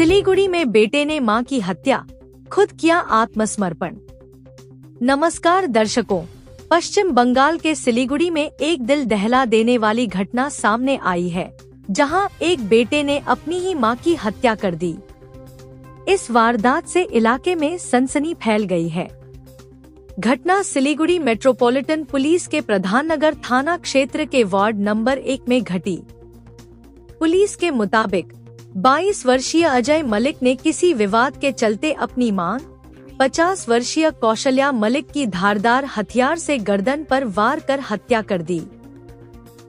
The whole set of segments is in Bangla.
सिलीगुड़ी में बेटे ने मां की हत्या, खुद किया आत्मसमर्पण। नमस्कार दर्शकों, पश्चिम बंगाल के सिलीगुड़ी में एक दिल दहला देने वाली घटना सामने आई है, जहां एक बेटे ने अपनी ही मां की हत्या कर दी। इस वारदात से इलाके में सनसनी फैल गई है। घटना सिलीगुड़ी मेट्रोपॉलिटन पुलिस के प्रधान नगर थाना क्षेत्र के वार्ड नंबर 1 में घटी। पुलिस के मुताबिक 22 वर्षीय अजय मलिक ने किसी विवाद के चलते अपनी मां 50 वर्षीय कौशल्या मलिक की धारदार हथियार से गर्दन पर वार कर हत्या कर दी।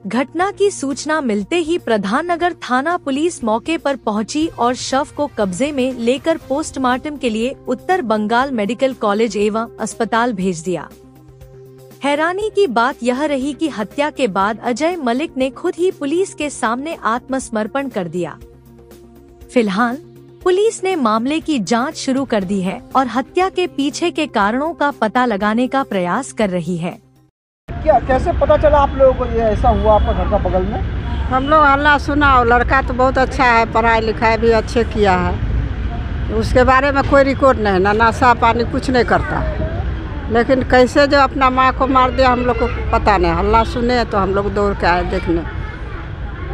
घटना की सूचना मिलते ही प्रधान नगर थाना पुलिस मौके पर पहुंची और शव को कब्जे में लेकर पोस्टमार्टम के लिए उत्तर बंगाल मेडिकल कॉलेज एवं अस्पताल भेज दिया। हैरानी की बात यह रही कि हत्या के बाद अजय मलिक ने खुद ही पुलिस के सामने आत्मसमर्पण कर दिया। फिलहाल पुलिस ने मामले की जांच शुरू कर दी है और हत्या के पीछे के कारणों का पता लगाने का प्रयास कर रही है। क्या कैसे पता चला आप लोगों को ये ऐसा हुआ आपका घर का बगल में? हम लोग हल्ला सुना और लड़का तो बहुत अच्छा है, पढ़ाई लिखाई भी अच्छे किया है, उसके बारे में कोई रिकॉर्ड नहीं, ना नशा पानी कुछ नहीं करता। लेकिन कैसे जो अपना माँ को मार दिया हम लोग को पता नहीं। हल्ला सुने तो हम लोग दौड़ के आए देखने,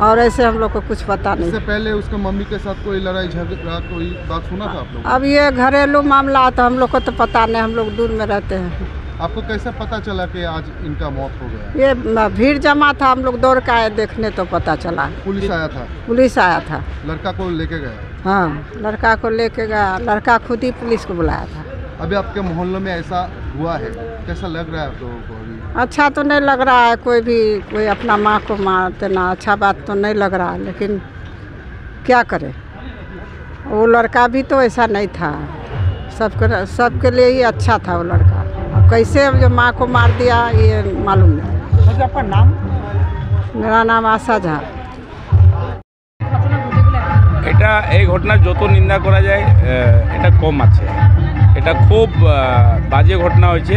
और ऐसे हम लोग को कुछ पता नहीं। इससे पहले उसके मम्मी के साथ कोई लड़ाई झगड़ा कोई बात सुना था आप लोग? अब ये घरेलू मामला तो हम लोग को तो पता नहीं, हम लोग दूर में रहते हैं। आपको कैसे पता चला कि आज इनका मौत हो गया? ये भीड़ जमा था, हम लोग दौड़ के आए देखने तो पता चला। पुलिस आया था? पुलिस आया था। लड़का को लेके गया? हाँ, लड़का को लेके गया, लड़का खुद ही पुलिस को बुलाया था। अभी आपके मोहल्ले में ऐसा हुआ है, कैसा लग रहा है आप लोगों को अभी? अच्छा तो नहीं लग रहा है, कोई अपना माँ को मारते ना, अच्छा बात तो नहीं लग रहा है, लेकिन क्या करे, वो लड़का भी तो ऐसा नहीं था, सबके लिए ही अच्छा था वो लड़का। अब कैसे जो माँ को मार दिया ये मालूम नहीं। मुझे आपका नाम? मेरा नाम आशा झा। এটা এই ঘটনা যত নিন্দা করা যায় এটা কম আছে। এটা খুব বাজে ঘটনা হয়েছে।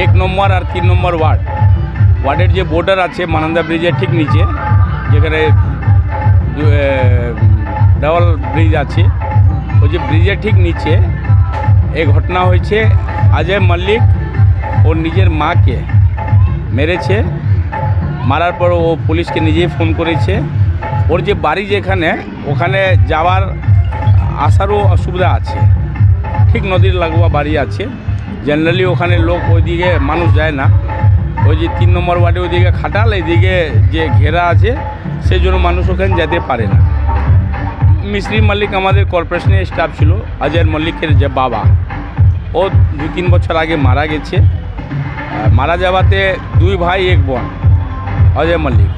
1 নম্বর আর 3 নম্বর ওয়ার্ডের যে বর্ডার আছে মানন্দা ব্রিজের ঠিক নিচে, যেখানে ডাবল ব্রিজ আছে, ওই যে ব্রিজের ঠিক নিচে এই ঘটনা হয়েছে। अजय मल्लिक ওর নিজের মাকে মেরেছে। মারার পর ও পুলিশকে নিজেই ফোন করেছে। ওর যে বাড়ি যেখানে, ওখানে যাওয়ার আসারও অসুবিধা আছে, ঠিক নদীর লাগোয়া বাড়ি আছে। জেনারেলি ওখানে লোক ওইদিকে মানুষ যায় না, ওই যে 3 নম্বর ওয়ার্ডে ওইদিকে খাটাল, এইদিকে যে ঘেরা আছে সেই জন্য মানুষ ওখানে যেতে পারে না। মিস্ত্রি মালিক আমাদের কর্পোরেশনের স্টাফ ছিল। অজয় মল্লিকের যে বাবা, ও 2-3 বছর আগে মারা গেছে। মারা যাওয়াতে 2 ভাই 1 বোন। অজয় মল্লিক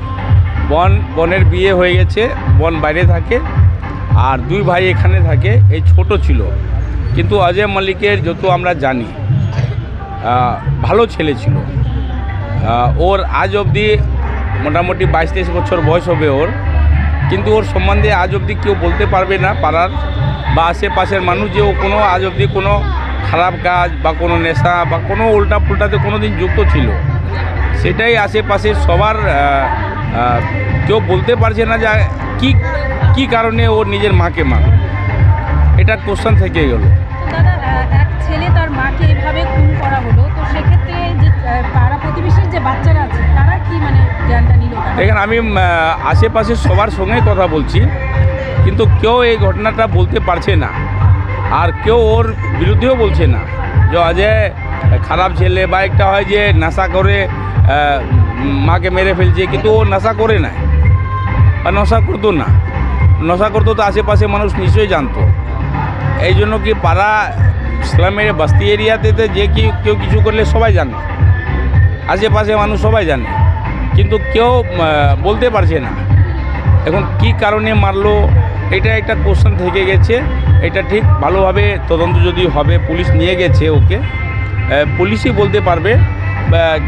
বোনের বিয়ে হয়ে গেছে, বোন বাইরে থাকে, আর 2 ভাই এখানে থাকে। এই ছোট ছিল, কিন্তু অজয় মল্লিকের যত আমরা জানি ভালো ছেলে ছিল। ওর আজ অবধি মোটামুটি 22-23 বছর বয়স হবে ওর, কিন্তু ওর সম্বন্ধে আজ অবধি কেউ বলতে পারবে না, পাড়ার বা আশেপাশের মানুষ, যে ও কোনো আজ অবধি কোনো খারাপ কাজ বা কোনো নেশা বা কোনো উল্টা পুল্টাতে কোনো দিন যুক্ত ছিল। সেটাই আশেপাশে সবার কেউ বলতে পারছে না যে কি কারণে ওর নিজের মাকে মারল। এটা কোশ্চেন থেকে গেল। দাদা, এক ছেলে তার মাকে এভাবে খুন করা হলো, তো সেক্ষেত্রে যে পাড়া প্রতিবেশীর যে বাচ্চারা আছে তারা কি মানে জ্ঞানটা নিল? দেখেন, আমি আশেপাশে সবার সঙ্গে কথা বলছি, কিন্তু কেউ এই ঘটনাটা বলতে পারছে না, আর কেউ ওর বিরুদ্ধেও বলছে না যে অজয় খারাপ ছেলে, বা একটা হয় যে নেশা করে মাকে মেরে ফেলছে, কিন্তু ও নেশা করে না বা নেশা করতো না। নেশা করতো তো আশেপাশে মানুষ নিশ্চয়ই জানতো। এই জন্য কি পাড়া ইসলামের বস্তি এরিয়াতে যে কেউ কিছু করলে সবাই জানে, আশেপাশে মানুষ সবাই জানে, কিন্তু কেউ বলতে পারছে না। এখন কি কারণে মারলো এটা একটা কোশ্চেন থেকে গেছে। এটা ঠিক ভালোভাবে তদন্ত যদি হবে, পুলিশ নিয়ে গেছে ওকে, পুলিশই বলতে পারবে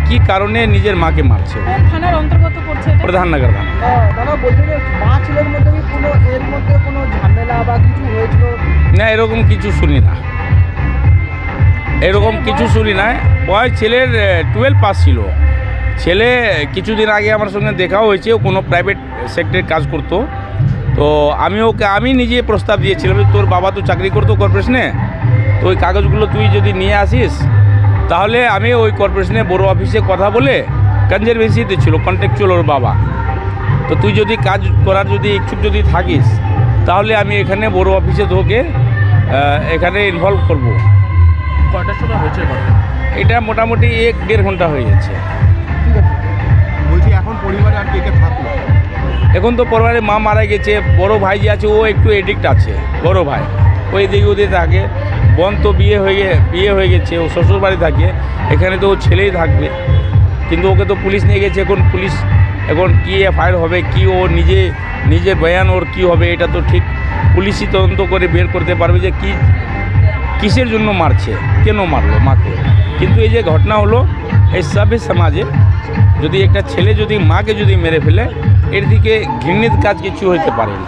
কি কারণে নিজের মাকে মারছে। থানার অন্তর্গত করছে প্রধান নগর থানা। দাদা বলছেন যে মা ছেলের মধ্যে কি এর মধ্যে কোনো ঝামেলা বা কিছু হয়েছিল? না, এরকম কিছু শুনি না, এরকম কিছু শুনি না। বয়স ছেলের 12 পাস ছিল। ছেলে কিছুদিন আগে আমার সঙ্গে দেখাও হয়েছে, ও কোনো প্রাইভেট সেক্টরে কাজ করতো, তো তো আমি নিজে প্রস্তাব দিয়েছিলাম যে তোর বাবা তো চাকরি করতো কর্পোরেশনে, তো ওই কাগজগুলো তুই যদি নিয়ে আসিস তাহলে আমি ওই কর্পোরেশনে বড় অফিসে কথা বলে, কনজারভেন্সিতে ছিল কন্ট্রাকচুয়াল ওর বাবা, তো তুই যদি কাজ করার যদি ইচ্ছুক যদি থাকিস তাহলে আমি এখানে বড় অফিসে তোকে এখানে ইনভলভ করব। কয়টার সময় হয়েছে ঘটনা? এটা মোটামুটি 1-1.5 ঘন্টা হয়ে যাচ্ছে। ঠিক আছে, বলছি এখন পরিবারে আর কে কে থাকলো? এখন তো পরিবারে মা মারা গেছে, বড় ভাই যে আছে ও একটু এডিক্ট আছে, বড় ভাই ওই দিকে ওদের থাকে, বোন তো বিয়ে হয়ে গেছে, ও শ্বশুর বাড়ি থাকে, এখানে তো ও ছেলেই থাকবে, কিন্তু ওকে তো পুলিশ নিয়ে গেছে। এখন পুলিশ এখন কী এফআইআর হবে, কি ও নিজের বয়ান ওর কী হবে, এটা তো ঠিক পুলিশই তদন্ত করে বের করতে পারবে যে কিসের জন্য মারছে, কেন মারলো মাকে। কিন্তু এই যে ঘটনা হলো, এই সভ্য সমাজে যদি একটা ছেলে যদি মাকে যদি মেরে ফেলে, এর দিকে ঘৃণিত কাজ কিছু হইতে পারে না।